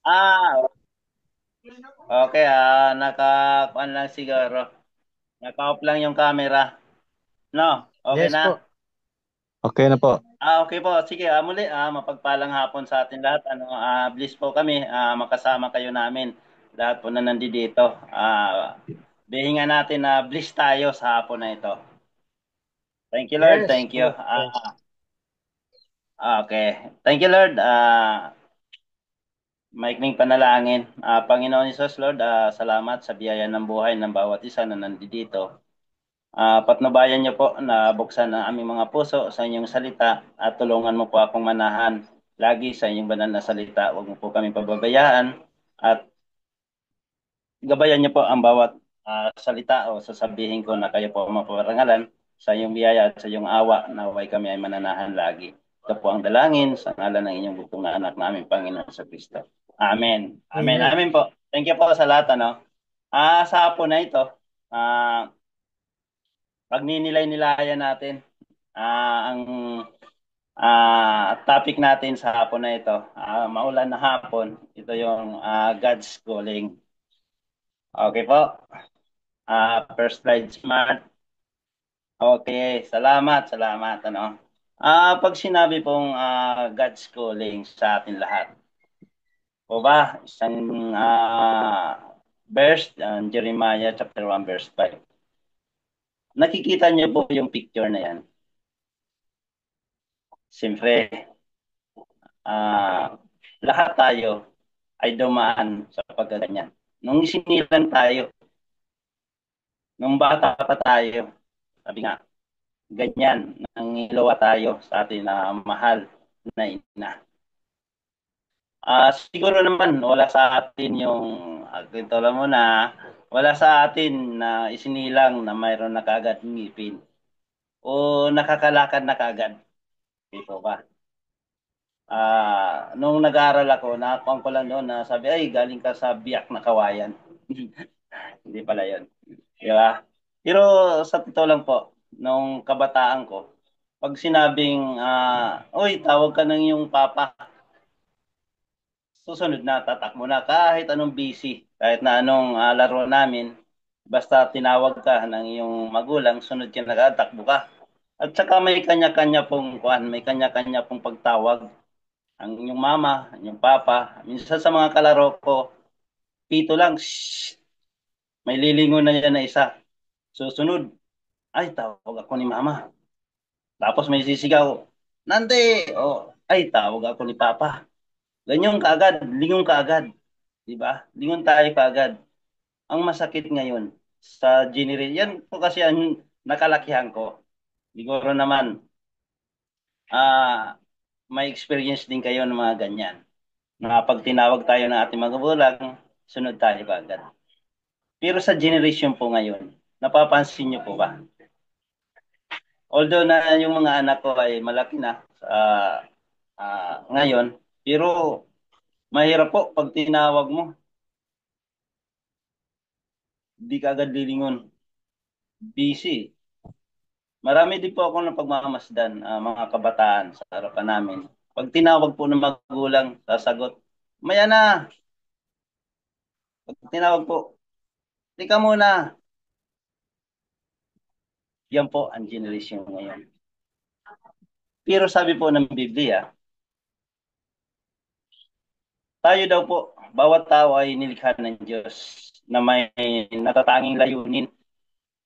Ah, okay. Naka-kuan lang siguro. Naka-off lang yung camera. No, okay Yes na. po. Okay na po. Okay po. Sige, muli, mapagpalang hapon sa atin lahat. Bliss po kami, makasama kayo namin. Lahat po na nandito. Bihingan natin na bliss tayo sa hapon na ito. Thank you, Lord. Yes Thank you. po. Yes. Okay. Thank you, Lord. Maikling panalangin. Panginoon Hesus, Lord, salamat sa biyaya ng buhay ng bawat isa na nandito. Patnubayan niyo po na buksan ang aming mga puso sa inyong salita at tulungan mo po akong manahan lagi sa inyong banal na salita. Huwag mo po kami pababayaan at gabayan niyo po ang bawat salita o sasabihin ko na kayo po ang mapaparangalan sa iyong biyaya at sa iyong awa na huwag kami ay mananahan lagi. Ito po ang dalangin sa ngalan ng inyong butong na anak namin, Panginoon sa Kristo. Amen. Amen. Amen. Amen po. Thank you po sa lahat. Sa hapon na ito, ah, pagninilay-nilayan natin ang topic natin sa hapon na ito. Maulan na hapon. Ito yung God's calling. Okay po. First slide smart. Okay, salamat, salamat. Pag sinabi pong God's calling sa atin lahat, o ba, isang verse, Jeremiah chapter 1 verse 5. Nakikita niyo po yung picture na yan. Siyempre, ah, lahat tayo ay dumaan sa pagkaganyan. Nung isinilang tayo, nung bata pa tayo, sabi nga, ganyan, nangilawa tayo sa atin na mahal na ina. Siguro naman, wala sa atin yung, ito lang mo na, wala sa atin na isinilang na mayroon na kagad ngipin o nakakalakad na kagad. Dito ba? Nung nag-aaral ako, nakakuha ko lang noon na sabi, ay, galing ka sa biyak na kawayan. Hindi pala yun. Di ba? Pero sa totoo lang po, nung kabataan ko, pag sinabing, uy, tawag ka ng iyong papa, susunod na, tatakbo na kahit anong busy, kahit na anong laro namin, basta tinawag ka ng iyong magulang, sunod ka na, takbo ka. At saka may kanya-kanya pong kuan, may kanya-kanya pong pagtawag. Ang inyong mama, ang inyong papa, minsan sa mga kalaro ko, pito lang, shh, may lilingon na yan na isa. Susunod, ay, tawag ako ni mama. Tapos may sisigaw, Nande! O, ay, tawag ako ni papa. Ganyan kaagad, lingon kaagad. Di ba? Lingon tayo kaagad. Ang masakit ngayon sa generation, yan po kasi ang nakalakihan ko. Siguro naman, ah, may experience din kayo ng mga ganyan. Na pag tinawag tayo ng ating mga magulang, sunod tayo kaagad. Pero sa generation po ngayon, napapansin niyo po ba? Although na yung mga anak ko ay malaki na ngayon, pero mahirap po pag tinawag mo, di ka agad lilingon. Busy. Marami din po ako ng pagmamasdan, mga kabataan sa harapan namin. Pag tinawag po ng magulang, sasagot, maya na. Pag tinawag po, tika muna. Yan po ang generation ngayon. Pero sabi po ng Biblia, tayo daw po, bawat tao ay nilikha ng Diyos na may natatanging layunin.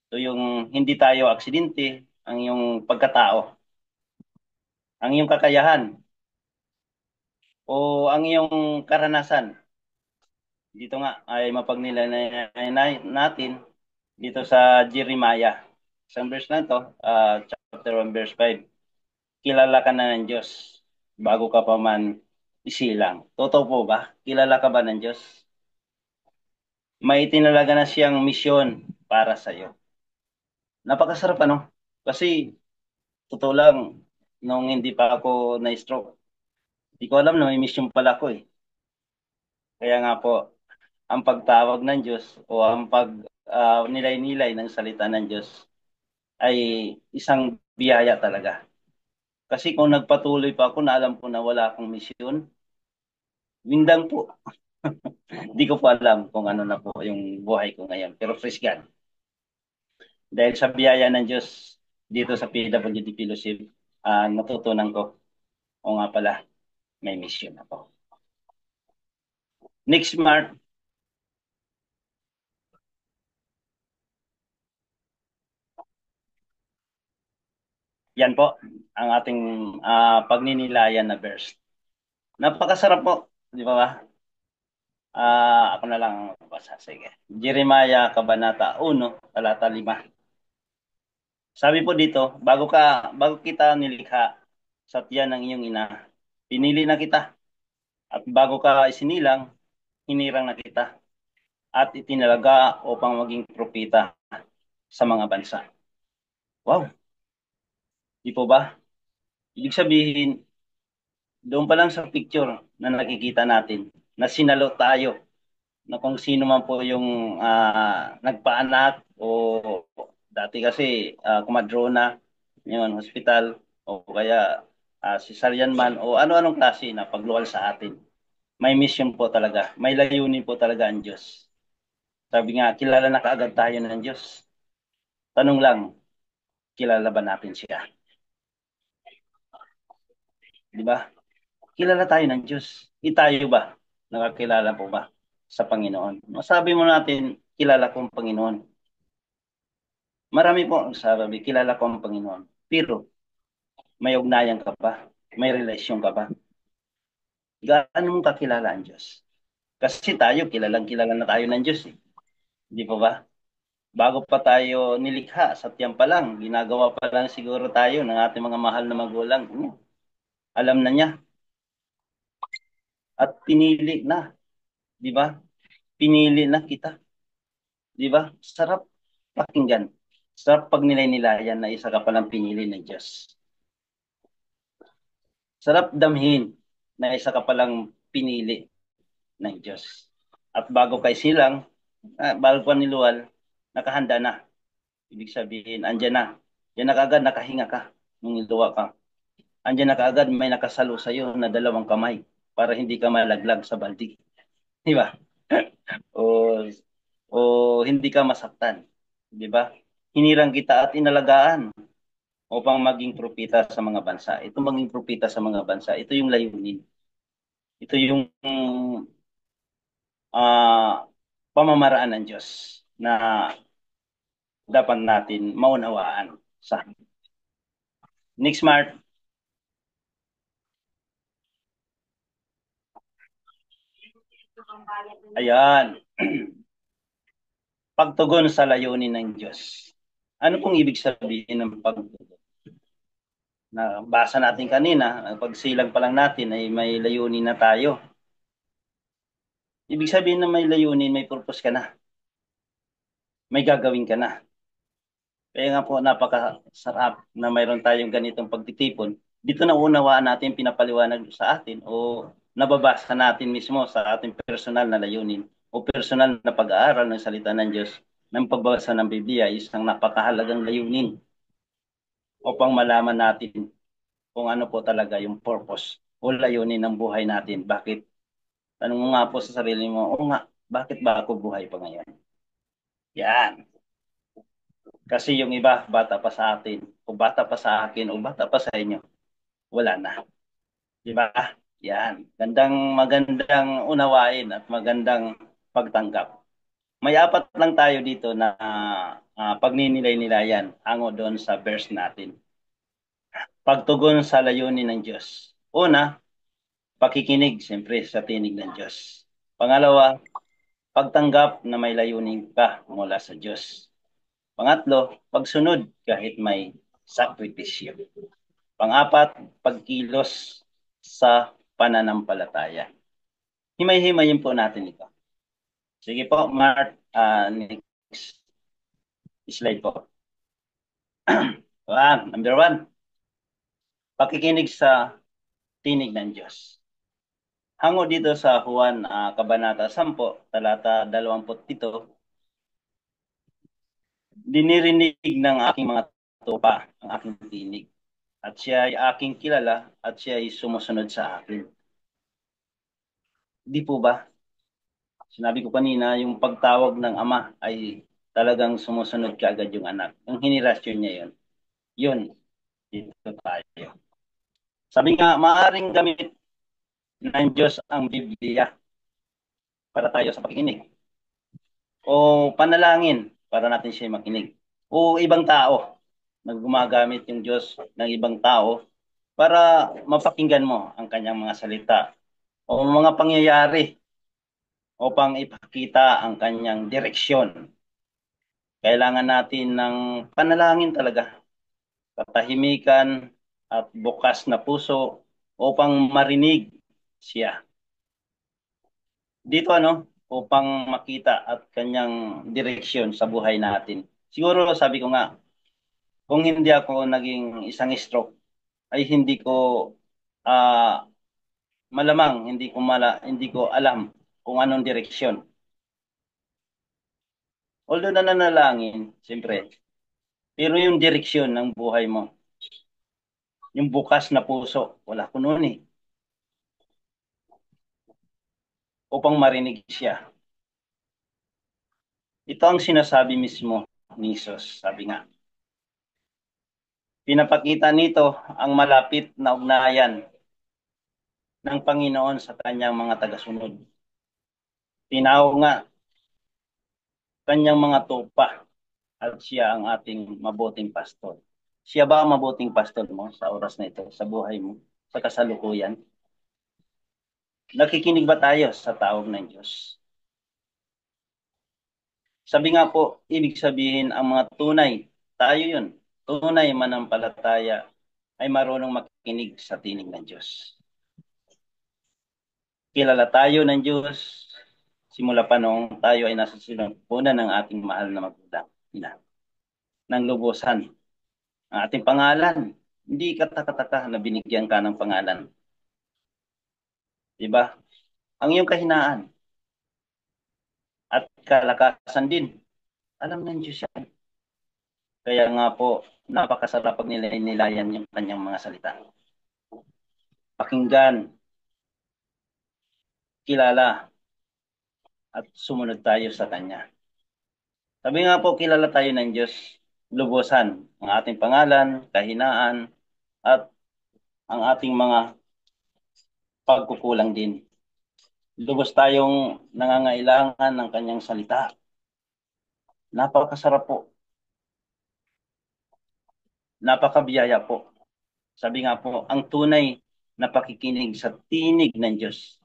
So yung hindi tayo aksidente, ang yung pagkatao, ang iyong kakayahan, o ang iyong karanasan. Dito nga ay mapagnilay natin dito sa Jeremiah. Isang verse na to, chapter 1 verse 5. Kilala ka na ng Diyos bago ka pa man isilang. Totoo po ba? Kilala ka ba ng Diyos? May itinalaga na siyang misyon para sa iyo. Napakasarap ano? Kasi totoo lang, nung hindi pa ako na-stroke, hindi ko alam na may mission pala ako eh. Kaya nga po, ang pagtawag ng Diyos o ang pag nilay-nilay ng salita ng Diyos ay isang biyaya talaga. Kasi kung nagpatuloy pa ako na alam ko na wala akong misyon, windang po. Hindi ko po alam kung ano na po yung buhay ko ngayon. Pero praise God. Dahil sa biyaya ng Diyos dito sa PWD Fellowship, natutunan ko, o nga pala, may mission ako. Next March, yan po ang ating pagninilayan na verse. Napakasarap po, di ba ba? Ako na lang ang magbasa. Sige. Jeremiah Kabanata 1, talata 5. Sabi po dito, bago kita nilikha sa tiyan ng iyong ina, pinili na kita. At bago ka isinilang, hinirang na kita. At itinalaga upang maging propeta sa mga bansa. Wow, di po ba? Ibig sabihin, doon pa lang sa picture na nakikita natin, na sinalo tayo, na kung sino man po yung nagpaanak o dati kasi kumadrona, yun, hospital, o kaya cesarean man, o ano-anong klase na pagluwal sa atin. May mission po talaga, may layunin po talaga ang Diyos. Sabi nga, kilala na kaagad tayo ng Diyos. Tanong lang, kilala ba natin siya? Di ba? Kilala tayo ng Diyos. Tayo ba? Nakakilala po ba sa Panginoon? Masabi mo natin, kilala ko ang Panginoon. Marami po ang sabi, kilala ko ang Panginoon. Pero, may ugnayan ka ba? May relasyon ka ba? Gaano mong kakilala ang Diyos? Kasi tayo, kilalang kilala na tayo ng Diyos. Eh. Di po ba? Bago pa tayo nilikha, sa tiyan pa lang, ginagawa pa lang siguro tayo ng ating mga mahal na magulang. Alam na niya at pinili na, di ba? Pinili na kita, di ba? Sarap pakinggan. Sarap pag nilay-nilayan na isa ka palang pinili ng Diyos. Sarap damhin na isa ka palang pinili ng Diyos. At bago kay silang, bago pa niluwal, nakahanda na. Ibig sabihin, andyan na. Diyan na kaagad, nakahinga ka nung niluwa ka. Andyan na kaagad, may nakasalo sa'yo na dalawang kamay para hindi ka malaglag sa baldi. Di ba? O, o hindi ka masaktan. Di ba? Hinirang kita at inalagaan upang maging propeta sa mga bansa. Ito maging propeta sa mga bansa. Ito yung layunin. Ito yung pamamaraan ng Diyos na dapat natin maunawaan sa next March. Ayan. Pagtugon sa layunin ng Diyos. Ano pong ibig sabihin ng pagtugon? Na basa natin kanina, pagsilang pa lang natin ay may layunin na tayo. Ibig sabihin na may layunin, may purpose ka na. May gagawin ka na. Kaya nga po napakasarap na mayroon tayong ganitong pagtitipon. Dito na unawaan natin pinapaliwanag sa atin o nababasa natin mismo sa ating personal na layunin o personal na pag-aaral ng salita ng Diyos ng pagbabasa ng Biblia isang napakahalagang layunin upang malaman natin kung ano po talaga yung purpose o layunin ng buhay natin. Bakit? Tanong mo nga po sa sarili mo, o nga, bakit ba ako buhay pa ngayon? Yan. Kasi yung iba, bata pa sa atin, o bata pa sa akin, o bata pa sa inyo, wala na. Di ba? Yan. Magandang unawain at magandang pagtanggap. May apat lang tayo dito na pagninilay-nilayan hango doon sa verse natin. Pagtugon sa layunin ng Diyos. Una, pakikinig siyempre sa tinig ng Diyos. Pangalawa, pagtanggap na may layunin ka mula sa Diyos. Pangatlo, pagsunod kahit may sakripisyo. Pang-apat, pagkilos sa pananampalataya. Himay-himayin po natin ito. Sige po, Mark, next slide po. Number 1, pakikinig sa tinig ng Diyos. Hango dito sa Juan Kabanata 10, talata 27, dinirinig ng aking mga tupa ang aking tinig. At siya ay aking kilala at siya ay sumusunod sa akin. Di po ba? Sinabi ko kanina, yung pagtawag ng ama ay talagang sumusunod kaagad yung anak. Yung henerasyon niya yun. Yun, dito tayo. Sabi nga, maaring gamit ng Diyos ang Biblia para tayo sa pakikinig. O panalangin para natin siya makinig. O ibang tao na gumagamit yung Diyos ng ibang tao para mapakinggan mo ang kanyang mga salita o mga pangyayari upang ipakita ang kanyang direksyon. Kailangan natin ng panalangin talaga, katahimikan at bukas na puso upang marinig siya. Dito upang makita at kanyang direksyon sa buhay natin. Siguro sabi ko nga, kung hindi ako naging isang stroke, ay hindi ko ah malamang hindi ko alam kung anong direksyon. Although nananalangin, siyempre, pero yung direksyon ng buhay mo, yung bukas na puso, wala ko noon eh, upang marinig siya. Ito ang sinasabi mismo ni Jesus. Sabi nga, pinapakita nito ang malapit na ugnayan ng Panginoon sa kanyang mga tagasunod. Tinawag nga kanyang mga tupa at siya ang ating mabuting pastor. Siya ba ang mabuting pastor mo sa oras na ito, sa buhay mo, sa kasalukuyan? Nakikinig ba tayo sa tawag ng Diyos? Sabi nga po, ibig sabihin ang mga tunay, tayo yun, tunay manampalataya ay marunong makikinig sa tinig ng Diyos. Kilala tayo ng Diyos simula pa noong tayo ay nasa sinupunan ng ating mahal na magulang. Ina, ng lubusan. Ang ating pangalan, hindi katakataka na binigyan ka ng pangalan. Diba? Ang iyong kahinaan at kalakasan din, alam ng Diyos yan. Kaya nga po, napakasarap pag nilay-nilayan yung kanyang mga salita. Pakinggan, kilala, at sumunod tayo sa Kanya. Sabi nga po, kilala tayo ng Diyos, lubusan, ang ating pangalan, kahinaan, at ang ating mga pagkukulang din. Lubos tayong nangangailangan ng Kanyang salita. Napakasarap po. Napakabiyaya po. Sabi nga po, ang tunay na pakikinig sa tinig ng Diyos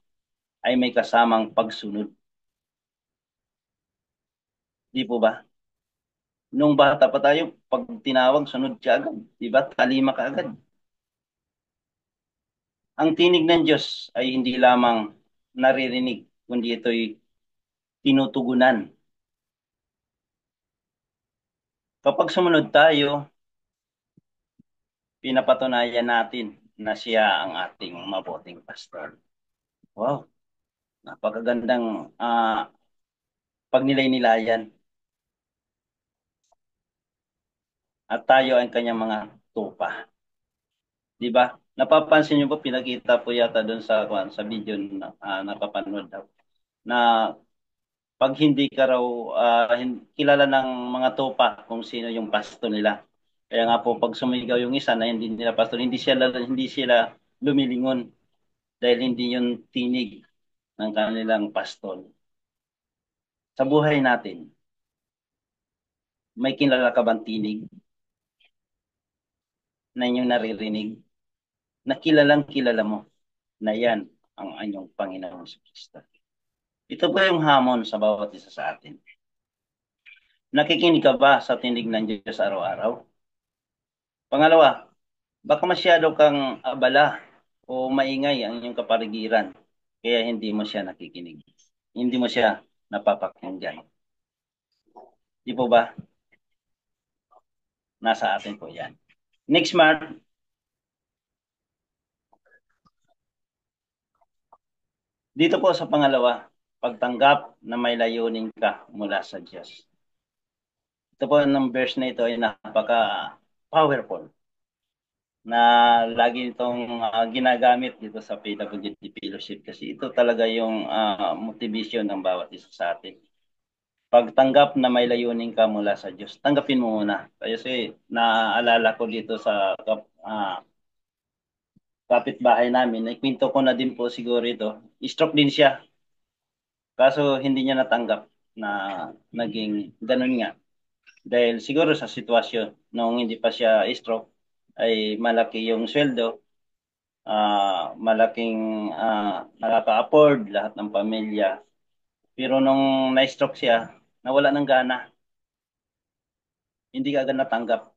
ay may kasamang pagsunod. Di po ba? Nung bata pa tayo, pag tinawag, sunod ka agad. Di ba? Talima ka agad. Ang tinig ng Diyos ay hindi lamang naririnig, kundi ito'y tinutugunan. Kapag sumunod tayo, pinapatunayan natin na siya ang ating mabuting pastor. Wow, napakagandang pagnilay-nilayan. At tayo ang kanyang mga tupa. Di ba? Napapansin niyo po, pinakita po yata doon sa video na napapanood daw, na pag hindi ka raw kilala ng mga tupa kung sino yung pasto nila. Kaya nga po pag sumigaw yung isa na hindi nila pastor, hindi sila lumilingon dahil hindi yung tinig ng kanilang pastor. Sa buhay natin, may kilala ka bang tinig na inyong naririnig na kilalang kilala mo na yan ang anyong Panginoon sa Kristo. Ito ba yung hamon sa bawat isa sa atin? Nakikinig ka ba sa tinig ng Diyos araw-araw? Pangalawa, baka masyado kang abala o maingay ang iyong kapaligiran kaya hindi mo siya nakikinig. Hindi mo siya napapakinggan. Di po ba? Nasa atin po yan. Next month, dito po sa pangalawa, pagtanggap na may layunin ka mula sa Diyos. Ito po ng verse na ito ay napaka-powerful. na lagi itong ginagamit dito sa PWD Fellowship kasi ito talaga yung motivation ng bawat isa sa atin. Pagtanggap na may layunin ka mula sa Diyos, tanggapin mo muna. Kasi naaalala ko dito sa kapitbahay namin, ikwento ko na din po siguro ito. Stroke din siya, kaso hindi niya natanggap na naging ganun nga. Dahil siguro sa sitwasyon, nung hindi pa siya stroke, ay malaki yung sweldo, malaking nakaka-afford lahat ng pamilya. Pero nung na-stroke siya, nawala ng gana. Hindi ka agad natanggap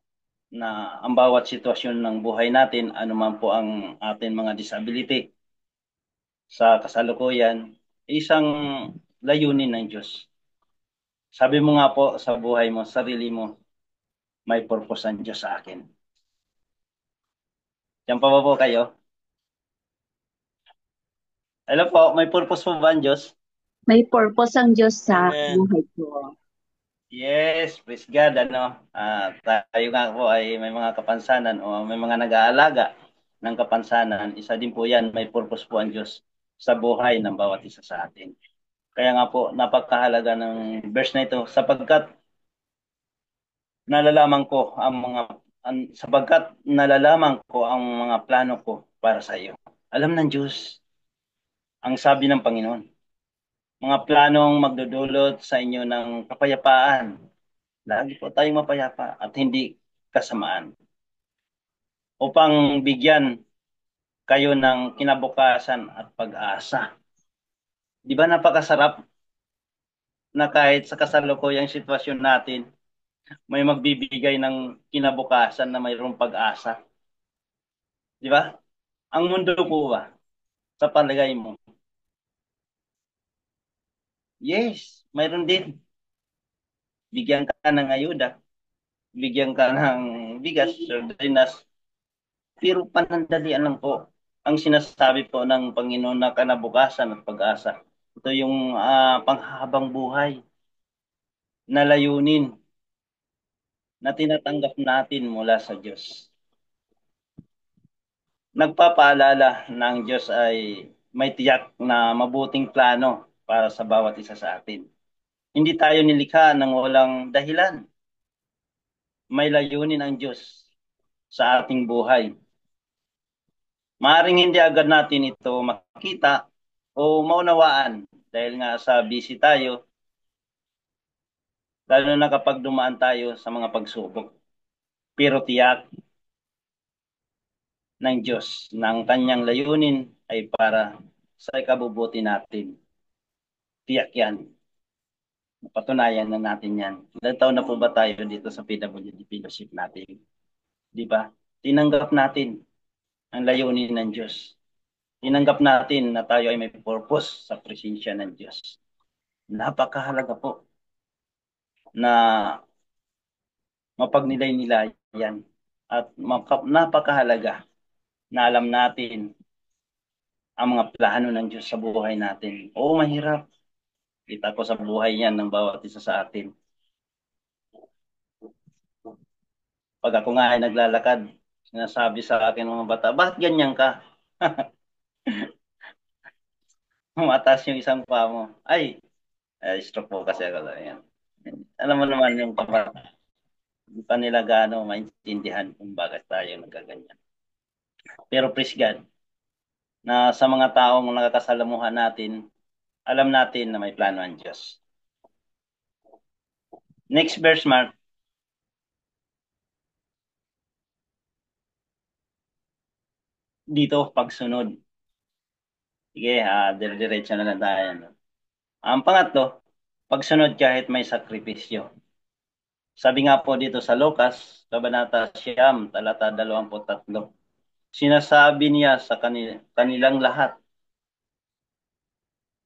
na ang bawat sitwasyon ng buhay natin, anuman po ang ating mga disability sa kasalukuyan, isang layunin ng Diyos. Sabi mo nga po sa buhay mo, sarili mo, may purpose ang Diyos sa akin. Yan pa ba po kayo? Hello po, may purpose po ba ang Diyos? May purpose ang Diyos sa Amen. buhay ko. Yes, praise God. Tayo nga po ay may mga kapansanan o may mga nag-aalaga ng kapansanan. Isa din po yan, may purpose po ang Diyos sa buhay ng bawat isa sa atin. Kaya nga po, napakahalaga ng verse na ito sapagkat nalalaman ko ang mga plano ko para sa iyo. Alam ng Diyos ang sabi ng Panginoon, mga planong magdudulot sa inyo ng kapayapaan. Lagi po tayong mapayapa at hindi kasamaan upang bigyan kayo ng kinabukasan at pag-asa. Di ba napakasarap na kahit sa kasalukuyang sitwasyon natin, may magbibigay ng kinabukasan na mayroong pag-asa. Di ba? Ang mundo po ba, sa palagay mo? Yes, mayroon din. Bigyan ka ng ayuda, bigyan ka ng bigas, sardinas, pero panandalian lang po. Ang sinasabi po ng Panginoon na kinabukasan at pag-asa. Ito yung panghabang buhay na layunin na tinatanggap natin mula sa Diyos. Nagpapaalala ng Diyos ay may tiyak na mabuting plano para sa bawat isa sa atin. Hindi tayo nilikha ng walang dahilan. May layunin ang Diyos sa ating buhay. Maaring hindi agad natin ito makita o maunawaan dahil nga sa busy tayo, lalo na kapag dumaan tayo sa mga pagsubok. Pero tiyak ng Diyos na ang kanyang layunin ay para sa ikabubuti natin. Tiyak yan. Napatunayan na natin yan. Ilang taon na po ba tayo dito sa PWD Fellowship natin? Di ba? Tinanggap natin ang layunin ng Diyos. Tinanggap natin na tayo ay may purpose sa presensya ng Diyos. Napakahalaga po na mapagnilay-nilay yan. At napakahalaga na alam natin ang mga plano ng Diyos sa buhay natin. Oo, mahirap. Kita ko sa buhay yan ng bawat isa sa atin. Pag ako nga ay naglalakad, sinasabi sa akin mga bata, bakit ganyan ka? Mataas yung isang paa mo. Stroke po kasi ako. Yan. Alam mo naman yung kapatid, hindi pa nila gaano maintindihan kung bakit tayo nagkaganyan. Pero praise God, na sa mga taong nakakasalamuhan natin, alam natin na may plano ang Diyos. Next verse, Mark. Dito, pagsunod. Sige, dire-diretso na lang tayo. No? Ang pangatlo, pagsunod kahit may sakripisyo. Sabi nga po dito sa Lucas, Kabanata 9, talata 23. Sinasabi niya sa kanilang lahat,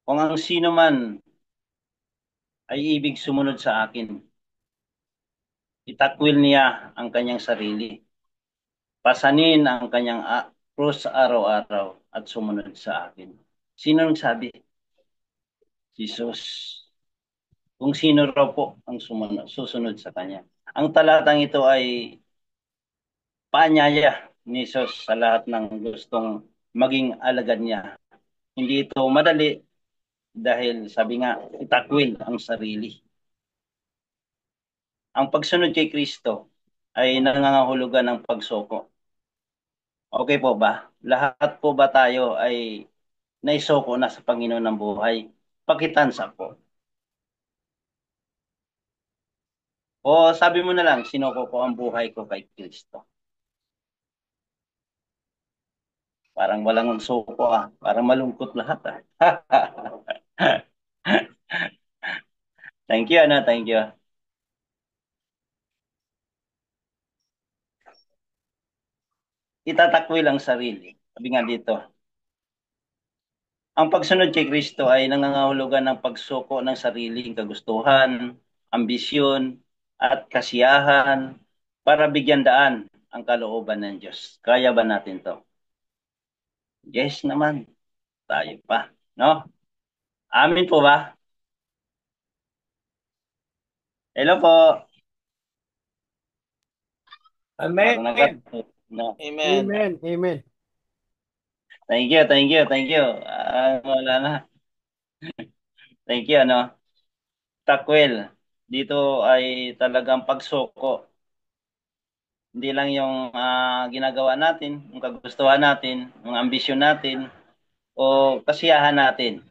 kung ang sino man ay ibig sumunod sa akin, itakwil niya ang kanyang sarili. Pasanin ang kanyang krus araw-araw at sumunod sa akin. Sino nagsabi? Jesus. Kung sino raw po ang susunod sa kanya. Ang talatang ito ay paanyaya ni Jesus sa lahat ng gustong maging alagad niya. Hindi ito madali dahil sabi nga, itakwil ang sarili. Ang pagsunod kay Kristo ay nangangahulugan ng pagsuko. Okay po ba? Lahat po ba tayo ay naisoko na sa Panginoon ng buhay? Pakitansa po. O sabi mo na lang, sinuko ko ang buhay ko kay Kristo. Parang walang suko Parang malungkot lahat Thank you, thank you. Itatakwil ang sarili. Sabi nga dito, ang pagsunod kay Kristo ay nangangahulugan ng pagsuko ng sariling kagustuhan, ambisyon, at kasiyahan para bigyan daan ang kalooban ng Diyos. Kaya ba natin to? Yes naman. Tayo pa. No? Amin po ba? Hello po. Amen. No. Amen. Amen. Amen. Thank you, thank you, thank you. Wala na. Thank you, Takwil. Dito ay talagang pagsuko. Hindi lang yung ginagawa natin, yung kagustuhan natin, yung ambisyon natin, o kasiyahan natin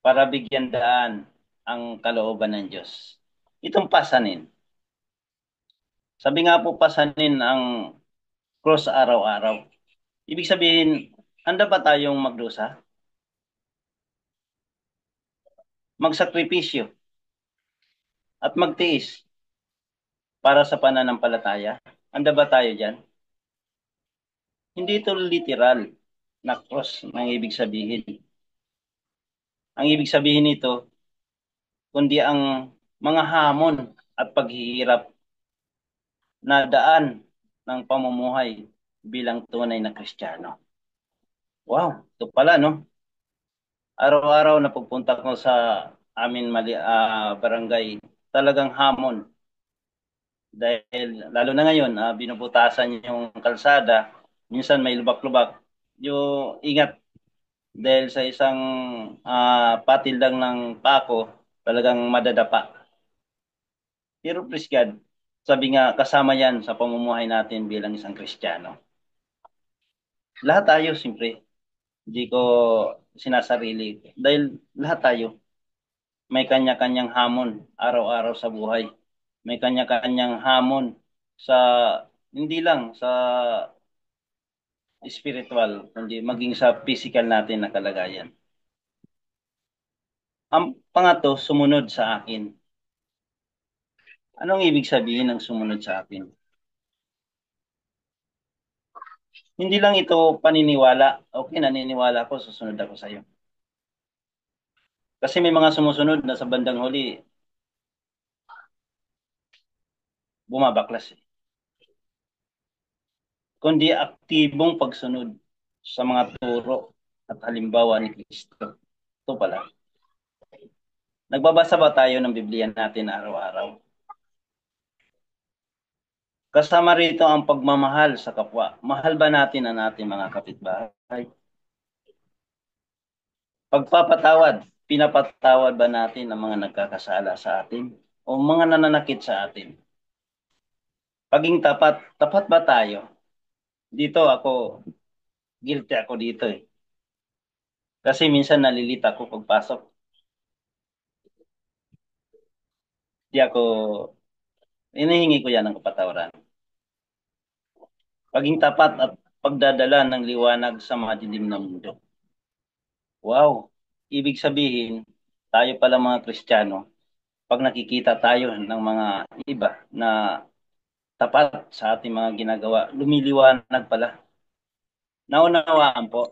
para bigyan daan ang kalooban ng Diyos. Itong pasanin. Sabi nga po pasanin ang cross araw-araw. Ibig sabihin, handa ba tayong magdusa? Magsakripisyo at magtiis para sa pananampalataya? Handa ba tayo dyan? Hindi ito literal na cross ng ibig sabihin. Ang ibig sabihin nito, kundi ang mga hamon at paghihirap na daan ng pamumuhay bilang tunay na Kristiyano. Wow, ito pala, no? Araw-araw na pagpunta ko sa amin barangay, talagang hamon. Dahil lalo na ngayon, binubutasan yung kalsada, minsan may lubak-lubak. Yung ingat dahil sa isang patil lang ng pako, talagang madadapa. Pero please God, sabi nga kasama yan sa pamumuhay natin bilang isang Kristiyano. Lahat tayo, siyempre, hindi ko sinasarili. Dahil lahat tayo, may kanya-kanyang hamon araw-araw sa buhay. May kanya-kanyang hamon sa, hindi lang sa spiritual, kundi maging sa physical natin na kalagayan. Ang pangatlo, sumunod sa akin. Anong ibig sabihin ng sumunod sa akin? Hindi lang ito paniniwala. Okay, naniniwala ako, susunod ako sa iyo. Kasi may mga sumusunod na sa bandang huli, bumabaklas Kundi aktibong pagsunod sa mga turo at halimbawa ni Kristo. Ito pala. Nagbabasa ba tayo ng Biblia natin araw-araw? Kasama rito ang pagmamahal sa kapwa. Mahal ba natin ang ating mga kapitbahay? Pagpapatawad, pinapatawad ba natin ang mga nagkakasala sa atin o mga nananakit sa atin? Paging tapat, tapat ba tayo? Dito ako, guilty ako dito eh. Kasi minsan nalilita ako pagpasok. Di ako, hinihingi ko yan ng kapatawaran. Paging tapat at pagdadala ng liwanag sa madilim na mundo. Wow! Ibig sabihin, tayo pala mga Kristiyano, pag nakikita tayo ng mga iba na tapat sa ating mga ginagawa, lumiliwanag pala. Naunawaan po,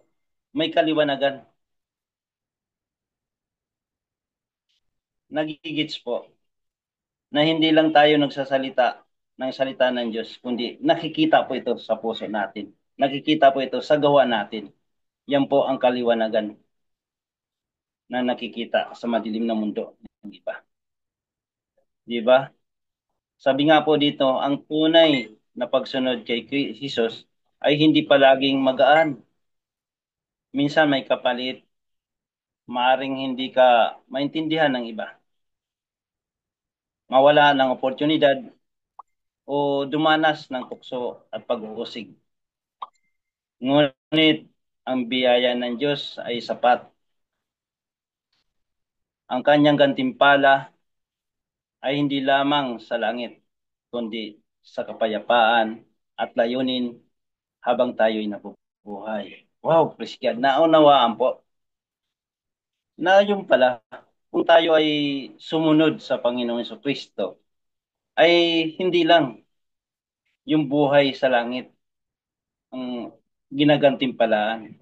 may kaliwanagan. Nagigits po na hindi lang tayo nagsasalita ng salita ng Diyos, kundi nakikita po ito sa puso natin. Nakikita po ito sa gawa natin. Yan po ang kaliwanagan na nakikita sa madilim na mundo. Di ba? Di ba? Sabi nga po dito, ang tunay na pagsunod kay Jesus ay hindi palaging magaan. Minsan may kapalit, maaring hindi ka maintindihan ng iba, mawala ng oportunidad o dumanas ng tukso at pag-uusig. Ngunit ang biyaya ng Diyos ay sapat. Ang kanyang gantimpala ay hindi lamang sa langit, kundi sa kapayapaan at layunin habang tayo'y nabubuhay. Wow, praise God. Naunawaan po na yung pala, kung tayo ay sumunod sa Panginoong Jesucristo, ay hindi lang yung buhay sa langit ang ginagantimpalaan,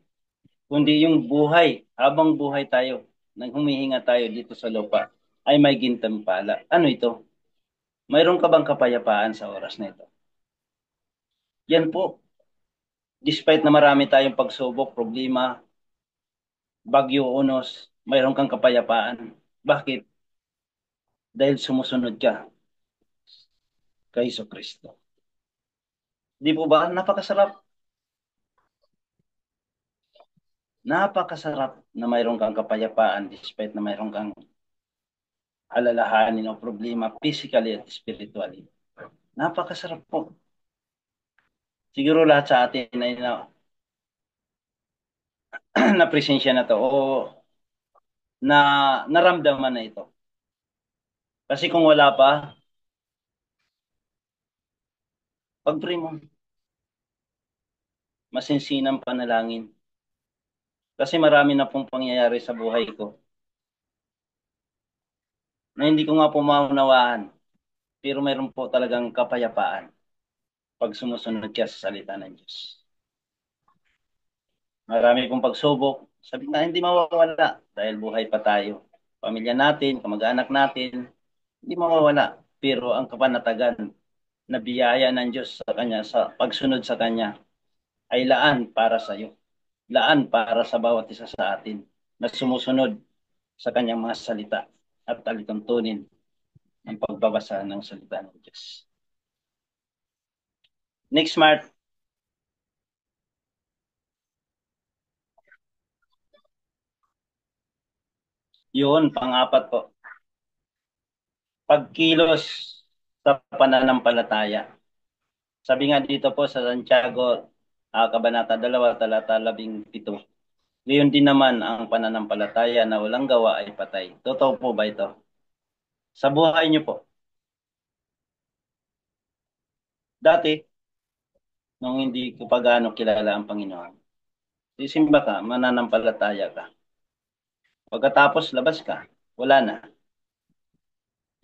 kundi yung buhay, habang buhay tayo, nang humihinga tayo dito sa lupa, ay may gintimpala. Ano ito? Mayroon ka bang kapayapaan sa oras na ito? Yan po. Despite na marami tayong pagsubok, problema, bagyo, unos, mayroon kang kapayapaan. Bakit? Dahil sumusunod ka kay Jesucristo. Di po ba? Napakasarap. Napakasarap na mayroon kang kapayapaan despite na mayroon kang alalahanin o problema physically at spiritually. Napakasarap po. Siguro lahat sa atin ay na presensya na to o na naramdaman na ito. Kasi kung wala pa, pag-pray mo, masinsinang panalangin. Kasi marami na pong pangyayari sa buhay ko na hindi ko nga po maunawaan, pero mayroon po talagang kapayapaan pag sumusunod ka sa salita ng Diyos. Marami pong pagsubok, sabi na hindi mawawala dahil buhay pa tayo. Pamilya natin, kamag-anak natin, hindi mawawala. Pero ang kapanatagan na biyaya ng Diyos sa Kanya, sa pagsunod sa Kanya, ay laan para sa iyo. Laan para sa bawat isa sa atin na sumusunod sa Kanyang mga salita at talituntunin ang pagbabasa ng salita ng Diyos. Next, Mark. Yun, pang-apat po. Pagkilos sa pananampalataya. Sabi nga dito po sa Santiago, Kabanata 2, talata 17. Ngayon din naman ang pananampalataya na walang gawa ay patay. Totoo po ba ito? Sa buhay niyo po. Dati, nung hindi ko pa gaano kilala ang Panginoon, sisimba ka, mananampalataya ka. Pagkatapos, labas ka, wala na.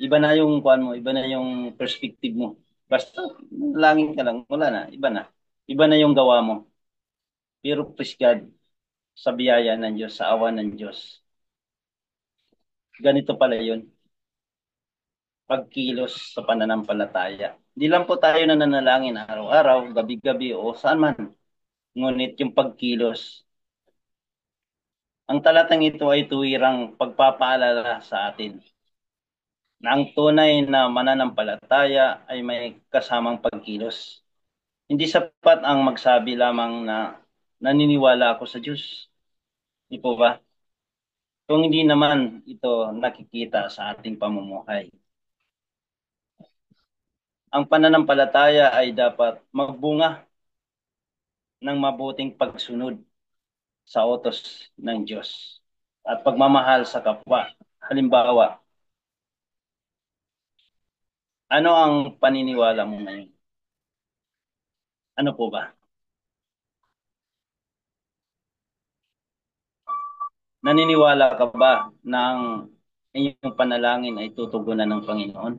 Iba na yung kuan mo, iba na yung perspective mo. Basta, langin ka lang, wala na, iba na. Iba na yung gawa mo. Pero please God, sa biyaya ng Diyos, sa awa ng Diyos, ganito pala yun. Pagkilos sa pananampalataya. Hindi lang po tayo nananalangin araw-araw, gabi-gabi o saan man. Ngunit yung pagkilos. Ang talatang ito ay tuwirang pagpapaalala sa atin na ang tunay na mananampalataya ay may kasamang pagkilos. Hindi sapat ang magsabi lamang na naniniwala ako sa Diyos. Di po ba? Kung hindi naman ito nakikita sa ating pamumuhay. Ang pananampalataya ay dapat magbunga ng mabuting pagsunod sa utos ng Diyos at pagmamahal sa kapwa. Halimbawa, ano ang paniniwala mo ngayon? Ano po ba? Naniniwala ka ba na ang inyong panalangin ay tutugunan ng Panginoon?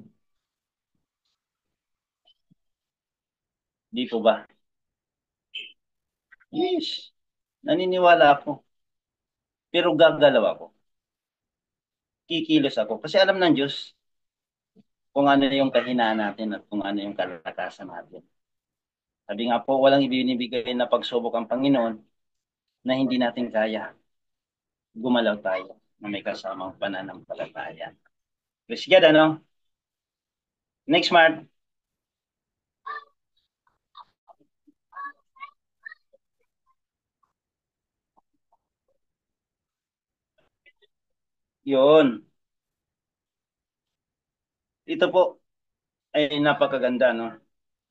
Di po ba? Yes. Naniniwala ako. Pero gagalaw ako. Kikilos ako. Kasi alam ng Diyos kung ano yung kahinaan natin at kung ano yung kalakasan natin. Sabi nga po, walang ibinibigay na pagsubok ang Panginoon na hindi natin kaya. Gumalaw tayo na may kasamang pananampalataya. Praise God, ano? Next, Mark. Yun. Ito po ay napakaganda, no?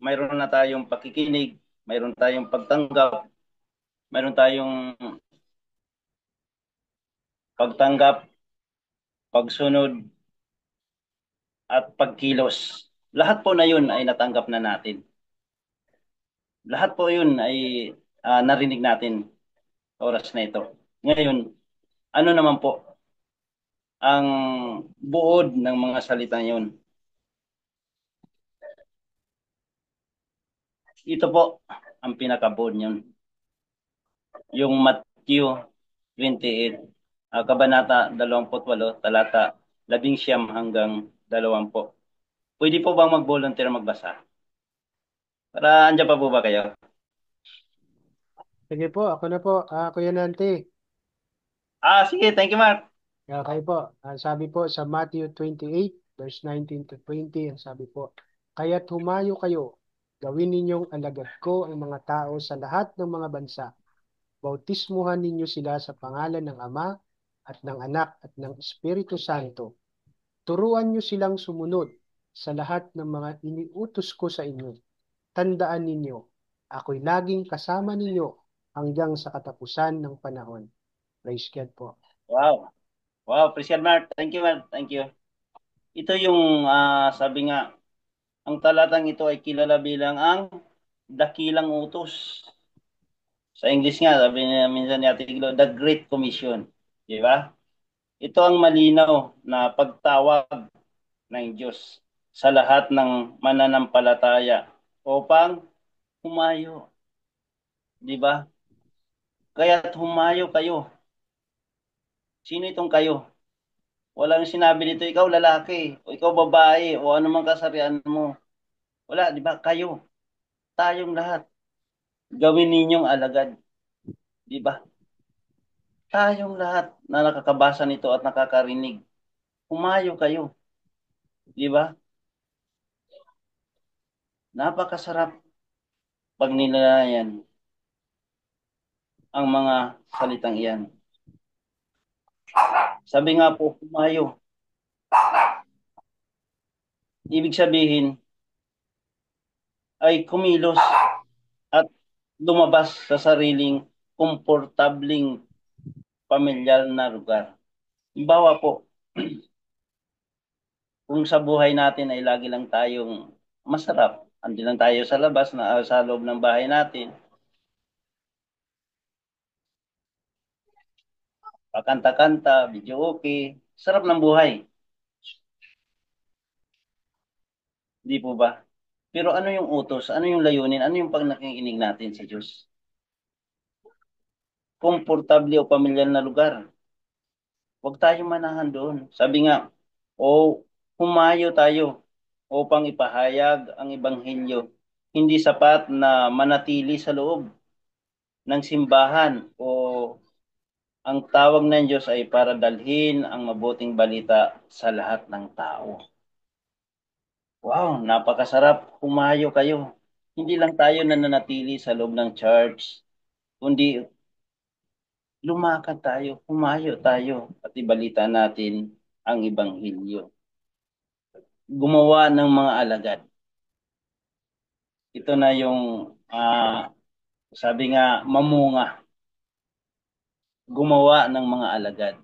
Mayroon na tayong pakikinig, mayroon tayong pagtanggap, mayroon tayong pagtanggap, pagsunod, at pagkilos. Lahat po na yun ay natanggap na natin. Lahat po yun ay narinig natin oras na ito. Ngayon, ano naman po ang buod ng mga salita yun? Ito po ang pinakabuod yun. Yung Matthew 28, Kabanata 28, talata 11 hanggang 20. Pwede po bang mag-volunteer magbasa? Para andyan pa po ba kayo? Sige po, ako na po. Kuya Nante. Sige, thank you, Mark. Kayo po. Sabi po sa Matthew 28, verse 19 to 20, ang sabi po, kaya't humayo kayo, gawin ninyong alagad ko ang mga tao sa lahat ng mga bansa. Bautismuhan ninyo sila sa pangalan ng Ama at ng Anak at ng Espiritu Santo. Turuan niyo silang sumunod sa lahat ng mga iniutos ko sa inyo. Tandaan ninyo, ako'y laging kasama ninyo hanggang sa katapusan ng panahon. Praise God po. Wow. Wow, appreciate Mark. Thank you, Mark. Thank you. Ito yung sabi nga, ang talatang ito ay kilala bilang ang dakilang utos. Sa English nga, sabi niya minsan ni Ate Glo, the Great Commission. Di ba? Ito ang malinaw na pagtawag ng Diyos sa lahat ng mananampalataya upang humayo. Di ba? Kaya't humayo kayo. Sino itong kayo? Walang sinabi dito, ikaw lalaki, o ikaw babae, o anumang kasarian mo. Wala, di ba? Kayo, tayong lahat. Gawin ninyong alagad. Di ba? Tayong lahat na nakakabasa nito at nakakarinig. Humayo kayo. Di ba? Napakasarap pag nilalayan ang mga salitang iyan. Sabi nga po, humayo. Ibig sabihin ay kumilos at lumabas sa sariling komportabling pamilyar na lugar. Halimbawa po, kung sa buhay natin ay lagi lang tayong masarap, andi lang tayo sa labas, sa loob ng bahay natin, pakanta-kanta, video okay, sarap ng buhay. Di po ba? Pero ano yung utos? Ano yung layunin? Ano yung pag nakikinig natin sa Diyos? Komportable o pamilyar na lugar. Huwag tayong manahan doon. Sabi nga, humayo tayo upang ipahayag ang ebanghelyo. Hindi sapat na manatili sa loob ng simbahan o ang tawag ng Diyos ay para dalhin ang mabuting balita sa lahat ng tao. Wow, napakasarap. Humayo kayo. Hindi lang tayo nananatili sa loob ng church, kundi lumakad tayo, humayo tayo at ibalita natin ang ebanghelyo. Gumawa ng mga alagad. Ito na yung sabi nga mamunga. Gumawa ng mga alagad.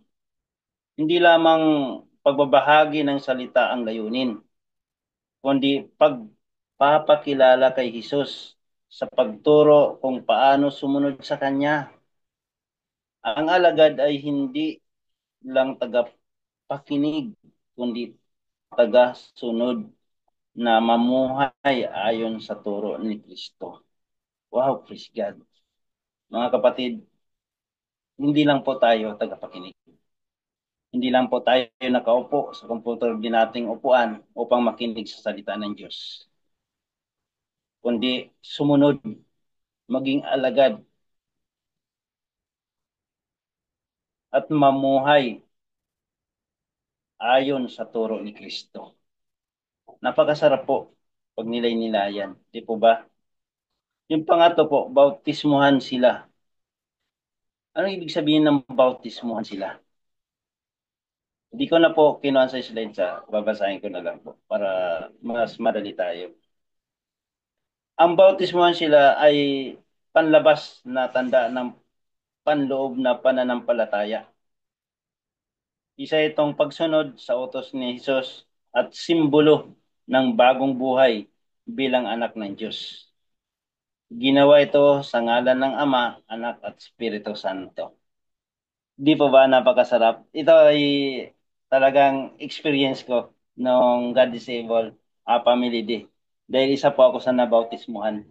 Hindi lamang pagbabahagi ng salita ang layunin, kundi pagpapakilala kay Jesus sa pagturo kung paano sumunod sa Kanya. Ang alagad ay hindi lang tagapakinig, kundi taga-sunod na mamuhay ayon sa turo ni Kristo. Wow, praise God. Mga kapatid, hindi lang po tayo tagapakinig. Hindi lang po tayo nakaupo sa computer din nating upuan upang makinig sa salita ng Diyos. Kundi sumunod, maging alagad, at mamuhay ayon sa turo ni Kristo. Napakasarap po pag nilay-nilayan. Di po ba? Yung pangatlo po, bautismuhan sila. Ano ibig sabihin ng bautismuhan sila? Di ko na po kinuha sa slide babasahin ko na lang po para mas madali tayo. Ang bautismohan sila ay panlabas na tanda ng panloob na pananampalataya. Isa itong pagsunod sa utos ni Jesus at simbolo ng bagong buhay bilang anak ng Diyos. Ginawa ito sa ngalan ng Ama, Anak at Espiritu Santo. Di po ba napakasarap? Ito ay talagang experience ko nung God Disable Family Day. Dahil isa po ako sa nabautismuhan.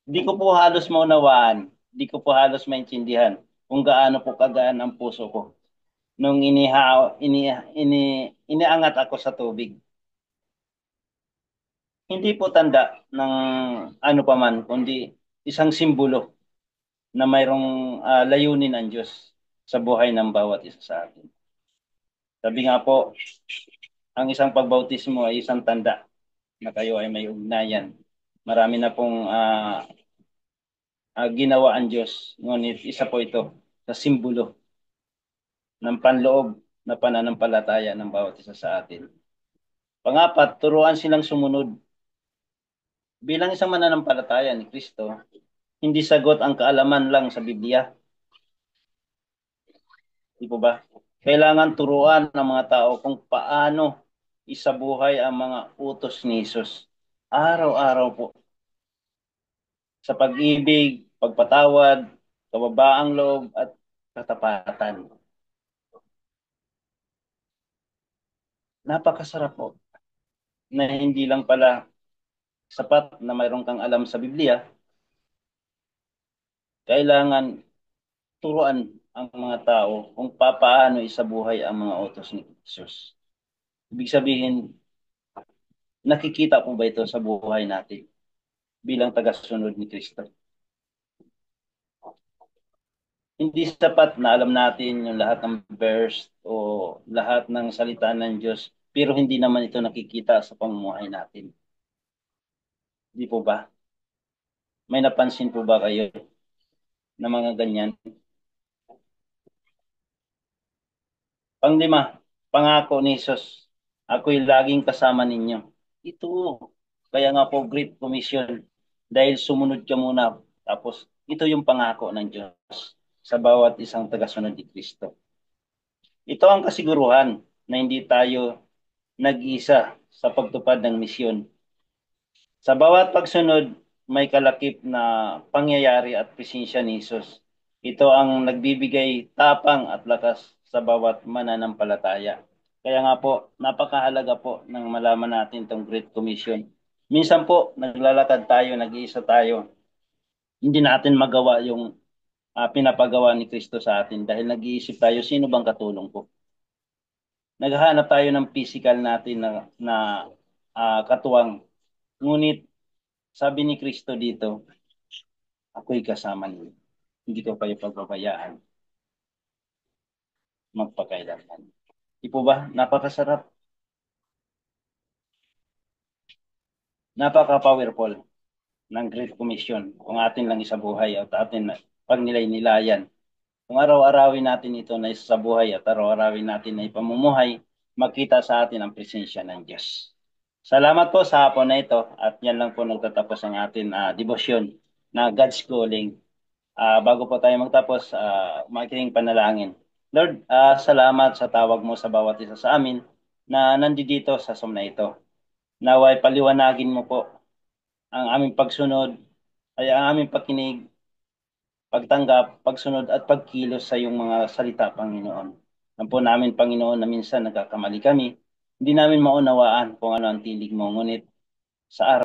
Di ko po halos maunawaan, di ko po halos maintindihan kung gaano po kagaan ang puso ko nung iniangat ako sa tubig. Hindi po tanda ng ano pa man, kundi isang simbolo na mayroong layunin ang Diyos sa buhay ng bawat isa sa atin. Sabi nga po, ang isang pagbautismo ay isang tanda na kayo ay may ugnayan. Marami na pong ginawa ang Diyos, ngunit isa po ito sa simbolo ng panloob na pananampalataya ng bawat isa sa atin. Pangapat, turuan silang sumunod. Bilang isang mananampalataya ni Kristo, hindi sagot ang kaalaman lang sa Biblia. Di po ba? Kailangan turuan ng mga tao kung paano isabuhay ang mga utos ni Jesus. Araw-araw po. Sa pag-ibig, pagpatawad, kababaang loob at katapatan. Napakasarap po na hindi lang pala sapat na mayroon kang alam sa Biblia, kailangan turuan ang mga tao kung paano isabuhay ang mga utos ni Jesus. Ibig sabihin, nakikita po ba ito sa buhay natin bilang tagasunod ni Kristo? Hindi sapat na alam natin yung lahat ng verse o lahat ng salita ng Diyos, pero hindi naman ito nakikita sa pamumuhay natin. Di po ba? May napansin po ba kayo na mga ganyan? Panglima, pangako ni Jesus, ako'y laging kasama ninyo. Ito, kaya nga po Great Commission, dahil sumunod ka muna, tapos ito yung pangako ng Diyos sa bawat isang tagasunod ni Kristo. Ito ang kasiguruhan na hindi tayo nag-isa sa pagtupad ng misyon. Sa bawat pagsunod, may kalakip na pangyayari at presensya ni Jesus. Ito ang nagbibigay tapang at lakas sa bawat mananampalataya. Kaya nga po, napakahalaga po nang malaman natin itong Great Commission. Minsan po, naglalakad tayo, nag-iisa tayo. Hindi natin magawa yung pinapagawa ni Kristo sa atin dahil nag-iisip tayo, sino bang katulong ko? Naghahanap tayo ng physical natin na katuwang. Ngunit sabi ni Kristo dito, ako'y kasama niyo. Hindi ko kayo pagbabayaan. Magpakailanman. Di po ba? Napakasarap. Napaka-powerful ng Great Commission kung atin lang isabuhay at atin pag nilay-nilayan. Kung araw-arawin natin ito na isa sa buhay at araw-arawin natin na ipamumuhay, makita sa atin ang presensya ng Diyos. Salamat po sa hapon na ito at yan lang po nagtatapos ang atin devotion na God's Calling. Bago po tayo magtapos, makikinig panalangin. Lord, salamat sa tawag mo sa bawat isa sa amin na nandito sa Zoom na ito. Naway paliwanagin mo po ang aming pagsunod, ay ang aming pakinig, pagtanggap, pagsunod at pagkilos sa iyong mga salita, Panginoon. Alam po namin, Panginoon, na minsan nagkakamali kami. Hindi namin maunawaan kung ano ang tinig mo. Ngunit sa araw